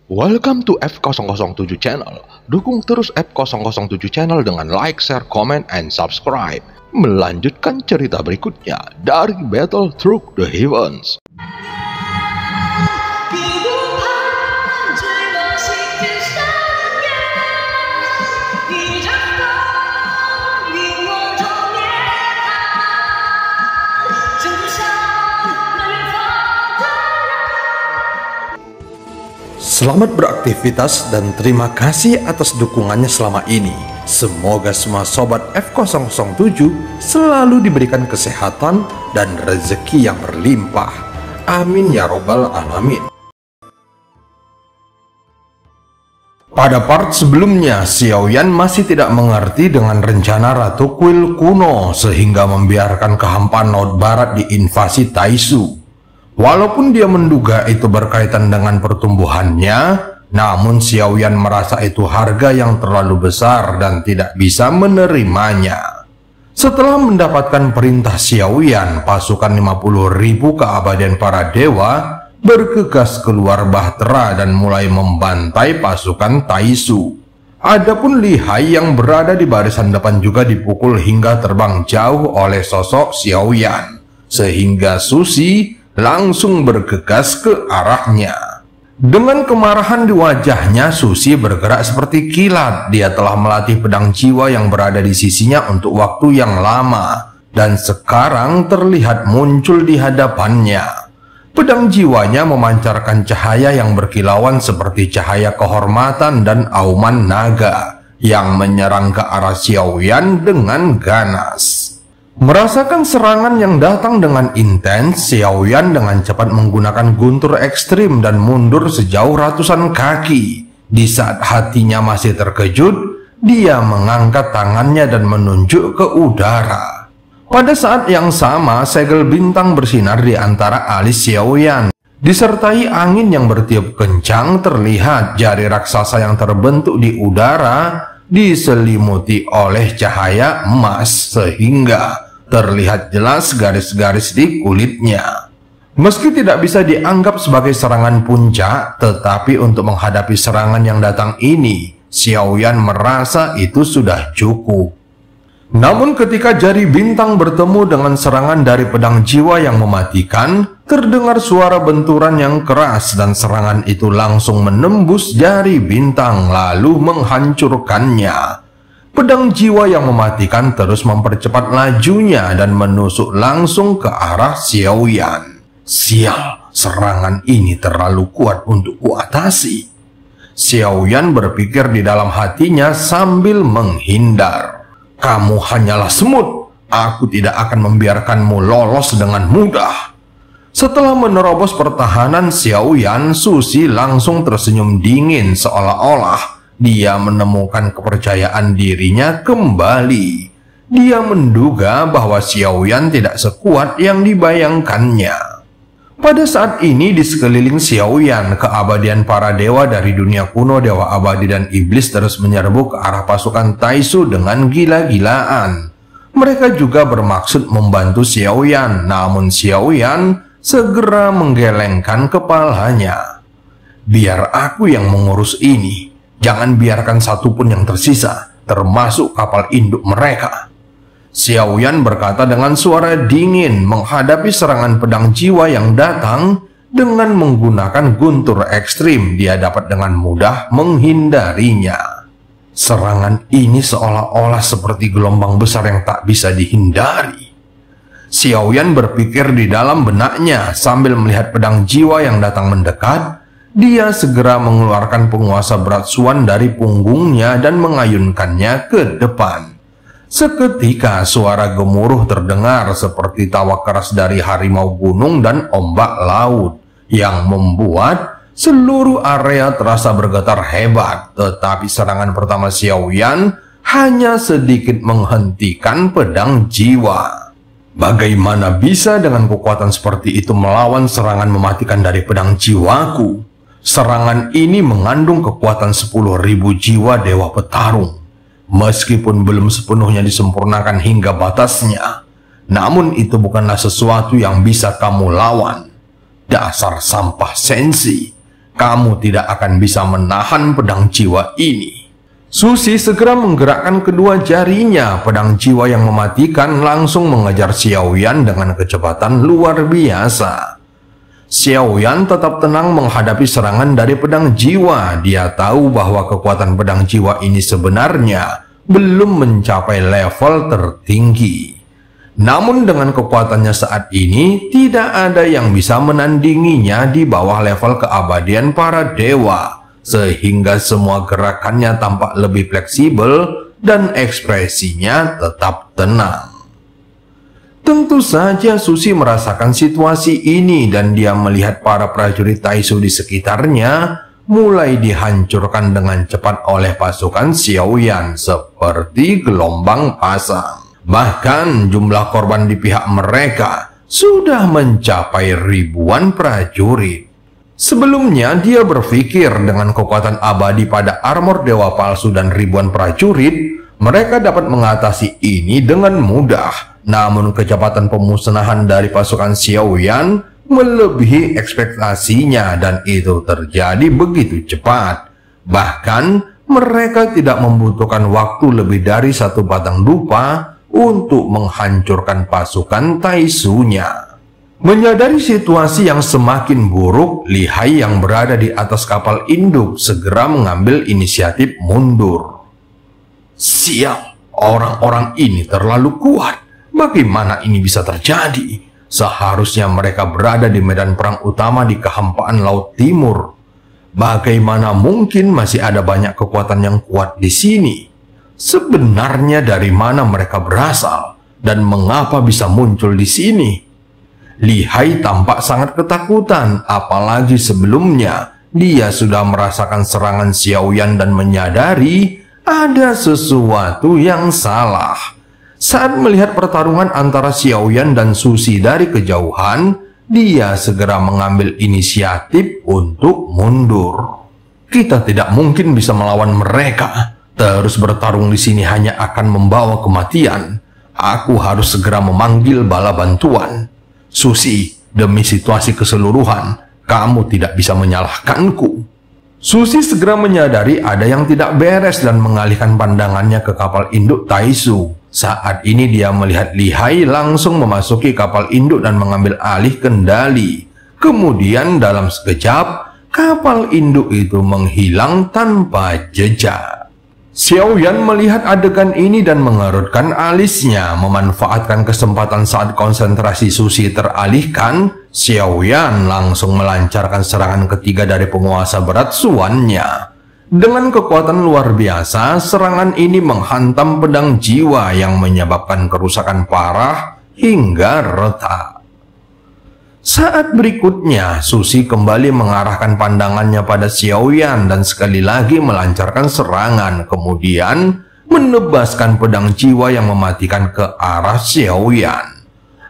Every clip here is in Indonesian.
Welcome to F007 Channel. Dukung terus F007 Channel dengan like, share, comment, and subscribe. Melanjutkan cerita berikutnya dari Battle Through the Heavens. Selamat beraktivitas dan terima kasih atas dukungannya selama ini. Semoga semua sobat F007 selalu diberikan kesehatan dan rezeki yang berlimpah. Amin ya robbal alamin. Pada part sebelumnya, Xiaoyan masih tidak mengerti dengan rencana Ratu Kuil kuno sehingga membiarkan kehampaan Laut Barat diinvasi Taisu. Walaupun dia menduga itu berkaitan dengan pertumbuhannya, namun Xiaoyan merasa itu harga yang terlalu besar dan tidak bisa menerimanya. Setelah mendapatkan perintah Xiaoyan, pasukan 50.000 keabadian para dewa bergegas keluar bahtera dan mulai membantai pasukan Taisu. Adapun Li Hai yang berada di barisan depan juga dipukul hingga terbang jauh oleh sosok Xiaoyan, sehingga Susi langsung bergegas ke arahnya. Dengan kemarahan di wajahnya, Susi bergerak seperti kilat. Dia telah melatih pedang jiwa yang berada di sisinya untuk waktu yang lama, dan sekarang terlihat muncul di hadapannya. Pedang jiwanya memancarkan cahaya yang berkilauan seperti cahaya kehormatan dan auman naga yang menyerang ke arah Xiaoyan dengan ganas. Merasakan serangan yang datang dengan intens, Xiaoyan dengan cepat menggunakan guntur ekstrim dan mundur sejauh ratusan kaki. Di saat hatinya masih terkejut, dia mengangkat tangannya dan menunjuk ke udara. Pada saat yang sama, segel bintang bersinar di antara alis Xiaoyan. Disertai angin yang bertiup kencang, terlihat jari raksasa yang terbentuk di udara diselimuti oleh cahaya emas sehingga terlihat jelas garis-garis di kulitnya. Meski tidak bisa dianggap sebagai serangan puncak, tetapi untuk menghadapi serangan yang datang ini, Xiaoyan merasa itu sudah cukup. Namun ketika jari bintang bertemu dengan serangan dari pedang jiwa yang mematikan, terdengar suara benturan yang keras dan serangan itu langsung menembus jari bintang lalu menghancurkannya. Pedang jiwa yang mematikan terus mempercepat lajunya dan menusuk langsung ke arah Xiaoyan. Sial, serangan ini terlalu kuat untuk kuatasi. Xiaoyan berpikir di dalam hatinya sambil menghindar. Kamu hanyalah semut. Aku tidak akan membiarkanmu lolos dengan mudah. Setelah menerobos pertahanan Xiaoyan, Susi langsung tersenyum dingin seolah-olah dia menemukan kepercayaan dirinya kembali. Dia menduga bahwa Xiaoyan tidak sekuat yang dibayangkannya. Pada saat ini di sekeliling Xiaoyan, keabadian para dewa dari dunia kuno, dewa abadi dan iblis terus menyerbu ke arah pasukan Taisu dengan gila-gilaan. Mereka juga bermaksud membantu Xiaoyan, namun Xiaoyan segera menggelengkan kepalanya. Biar aku yang mengurus ini. Jangan biarkan satupun yang tersisa, termasuk kapal induk mereka. Xiaoyan berkata dengan suara dingin menghadapi serangan pedang jiwa yang datang. Dengan menggunakan guntur ekstrim, dia dapat dengan mudah menghindarinya. Serangan ini seolah-olah seperti gelombang besar yang tak bisa dihindari. Xiaoyan berpikir di dalam benaknya sambil melihat pedang jiwa yang datang mendekat. Dia segera mengeluarkan penguasa berat Suan dari punggungnya dan mengayunkannya ke depan. Seketika suara gemuruh terdengar seperti tawa keras dari harimau gunung dan ombak laut yang membuat seluruh area terasa bergetar hebat. Tetapi serangan pertama Xiaoyan hanya sedikit menghentikan pedang jiwa. Bagaimana bisa dengan kekuatan seperti itu melawan serangan mematikan dari pedang jiwaku? Serangan ini mengandung kekuatan 10.000 jiwa dewa petarung. Meskipun belum sepenuhnya disempurnakan hingga batasnya, namun itu bukanlah sesuatu yang bisa kamu lawan. Dasar sampah sensi. kamu tidak akan bisa menahan pedang jiwa ini. Susi segera menggerakkan kedua jarinya. Pedang jiwa yang mematikan langsung mengejar Xiaoyan dengan kecepatan luar biasa. Xiaoyan tetap tenang menghadapi serangan dari pedang jiwa. Dia tahu bahwa kekuatan pedang jiwa ini sebenarnya belum mencapai level tertinggi. Namun dengan kekuatannya saat ini, tidak ada yang bisa menandinginya di bawah level keabadian para dewa, sehingga semua gerakannya tampak lebih fleksibel dan ekspresinya tetap tenang. Tentu saja Susi merasakan situasi ini dan dia melihat para prajurit Taisu di sekitarnya mulai dihancurkan dengan cepat oleh pasukan Xiaoyan seperti gelombang pasang. Bahkan jumlah korban di pihak mereka sudah mencapai ribuan prajurit. Sebelumnya dia berpikir dengan kekuatan abadi pada armor dewa palsu dan ribuan prajurit, mereka dapat mengatasi ini dengan mudah. Namun kecepatan pemusnahan dari pasukan Xiaoyan melebihi ekspektasinya dan itu terjadi begitu cepat. Bahkan mereka tidak membutuhkan waktu lebih dari satu batang dupa untuk menghancurkan pasukan Taisunya. Menyadari situasi yang semakin buruk, Li Hai yang berada di atas kapal induk segera mengambil inisiatif mundur. Sial, orang-orang ini terlalu kuat. Bagaimana ini bisa terjadi? Seharusnya mereka berada di medan perang utama di kehampaan Laut Timur. Bagaimana mungkin masih ada banyak kekuatan yang kuat di sini? Sebenarnya dari mana mereka berasal dan mengapa bisa muncul di sini? Li Hai tampak sangat ketakutan, apalagi sebelumnya dia sudah merasakan serangan Xiaoyan dan menyadari ada sesuatu yang salah. Saat melihat pertarungan antara Xiaoyan dan Susi dari kejauhan, dia segera mengambil inisiatif untuk mundur. Kita tidak mungkin bisa melawan mereka. Terus bertarung di sini hanya akan membawa kematian. Aku harus segera memanggil bala bantuan. Susi, demi situasi keseluruhan, kamu tidak bisa menyalahkanku. Susi segera menyadari ada yang tidak beres dan mengalihkan pandangannya ke kapal induk Taisu. Saat ini dia melihat Li Hai langsung memasuki kapal induk dan mengambil alih kendali. Kemudian dalam sekejap, kapal induk itu menghilang tanpa jejak. Xiaoyan melihat adegan ini dan mengerutkan alisnya. Memanfaatkan kesempatan saat konsentrasi Susi teralihkan, Xiaoyan langsung melancarkan serangan ketiga dari penguasa berat Suannya. Dengan kekuatan luar biasa, serangan ini menghantam pedang jiwa yang menyebabkan kerusakan parah hingga retak. Saat berikutnya, Susi kembali mengarahkan pandangannya pada Xiaoyan dan sekali lagi melancarkan serangan, kemudian menebaskan pedang jiwa yang mematikan ke arah Xiaoyan.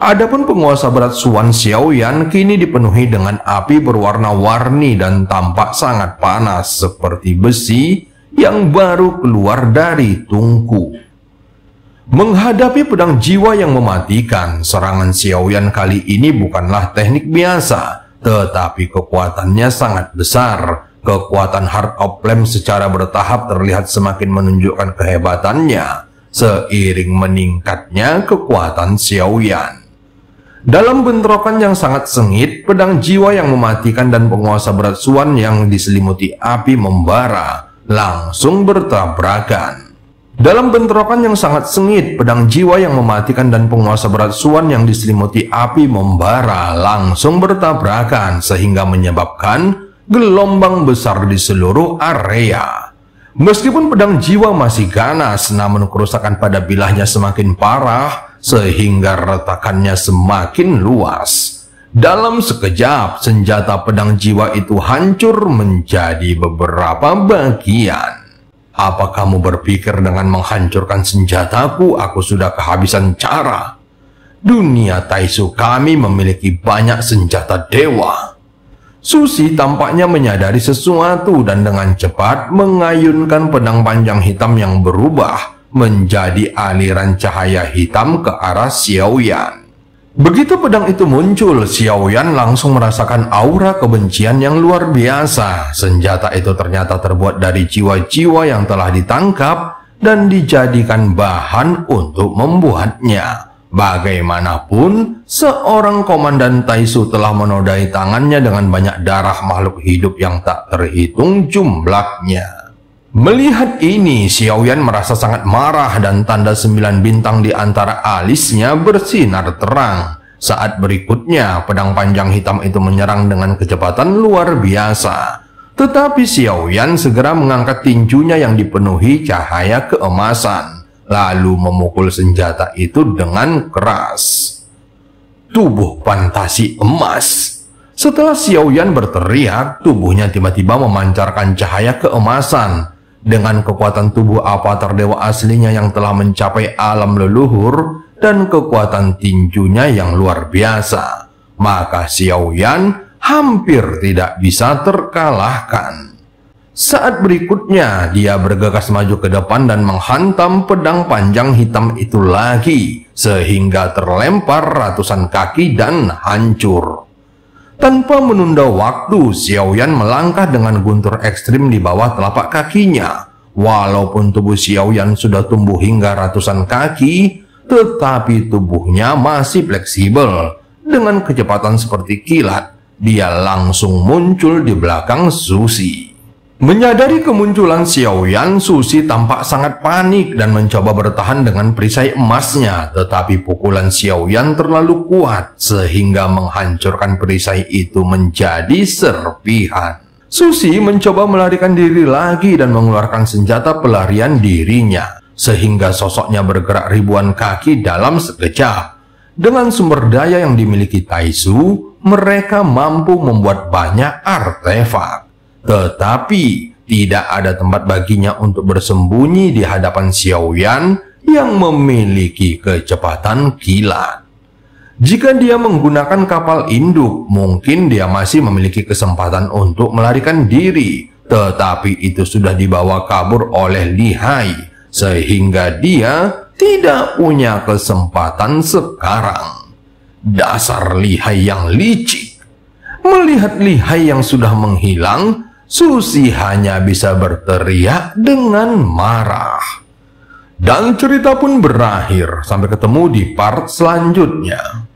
Adapun penguasa berat Suan Xiaoyan kini dipenuhi dengan api berwarna-warni dan tampak sangat panas seperti besi yang baru keluar dari tungku. Menghadapi pedang jiwa yang mematikan, serangan Xiaoyan kali ini bukanlah teknik biasa, tetapi kekuatannya sangat besar. Kekuatan Heart of Flame secara bertahap terlihat semakin menunjukkan kehebatannya, seiring meningkatnya kekuatan Xiaoyan. Dalam bentrokan yang sangat sengit, pedang jiwa yang mematikan dan penguasa berat Suan yang diselimuti api membara, langsung bertabrakan. Dalam bentrokan yang sangat sengit, pedang jiwa yang mematikan dan penguasa berat Suan yang diselimuti api membara langsung bertabrakan sehingga menyebabkan gelombang besar di seluruh area. Meskipun pedang jiwa masih ganas, namun kerusakan pada bilahnya semakin parah sehingga retakannya semakin luas. Dalam sekejap, senjata pedang jiwa itu hancur menjadi beberapa bagian. Apa kamu berpikir dengan menghancurkan senjataku, aku sudah kehabisan cara? Dunia Taisu kami memiliki banyak senjata dewa. Susi tampaknya menyadari sesuatu dan dengan cepat mengayunkan pedang panjang hitam yang berubah menjadi aliran cahaya hitam ke arah Xiaoyan. Begitu pedang itu muncul, Xiaoyan langsung merasakan aura kebencian yang luar biasa. Senjata itu ternyata terbuat dari jiwa-jiwa yang telah ditangkap dan dijadikan bahan untuk membuatnya. Bagaimanapun, seorang komandan Taisu telah menodai tangannya dengan banyak darah makhluk hidup yang tak terhitung jumlahnya. Melihat ini, Xiaoyan merasa sangat marah dan tanda 9 bintang di antara alisnya bersinar terang. Saat berikutnya, pedang panjang hitam itu menyerang dengan kecepatan luar biasa. Tetapi Xiaoyan segera mengangkat tinjunya yang dipenuhi cahaya keemasan, lalu memukul senjata itu dengan keras. Tubuh fantasi emas. Setelah Xiaoyan berteriak, tubuhnya tiba-tiba memancarkan cahaya keemasan. Dengan kekuatan tubuh avatar dewa aslinya yang telah mencapai alam leluhur dan kekuatan tinjunya yang luar biasa, maka Xiaoyan hampir tidak bisa terkalahkan. Saat berikutnya, dia bergegas maju ke depan dan menghantam pedang panjang hitam itu lagi, sehingga terlempar ratusan kaki dan hancur. Tanpa menunda waktu, Xiaoyan melangkah dengan guntur ekstrim di bawah telapak kakinya. Walaupun tubuh Xiaoyan sudah tumbuh hingga ratusan kaki, tetapi tubuhnya masih fleksibel. Dengan kecepatan seperti kilat, dia langsung muncul di belakang Sushi. Menyadari kemunculan Xiaoyan, Sushi tampak sangat panik dan mencoba bertahan dengan perisai emasnya. Tetapi pukulan Xiaoyan terlalu kuat sehingga menghancurkan perisai itu menjadi serpihan. Sushi mencoba melarikan diri lagi dan mengeluarkan senjata pelarian dirinya, sehingga sosoknya bergerak ribuan kaki dalam sekejap. Dengan sumber daya yang dimiliki Taisu, mereka mampu membuat banyak artefak. Tetapi tidak ada tempat baginya untuk bersembunyi di hadapan Xiaoyan yang memiliki kecepatan kilat. Jika dia menggunakan kapal induk, mungkin dia masih memiliki kesempatan untuk melarikan diri. Tetapi itu sudah dibawa kabur oleh Li Hai, sehingga dia tidak punya kesempatan sekarang. Dasar Li Hai yang licik. Melihat Li Hai yang sudah menghilang, Sushi hanya bisa berteriak dengan marah. Dan cerita pun berakhir. Sampai ketemu di part selanjutnya.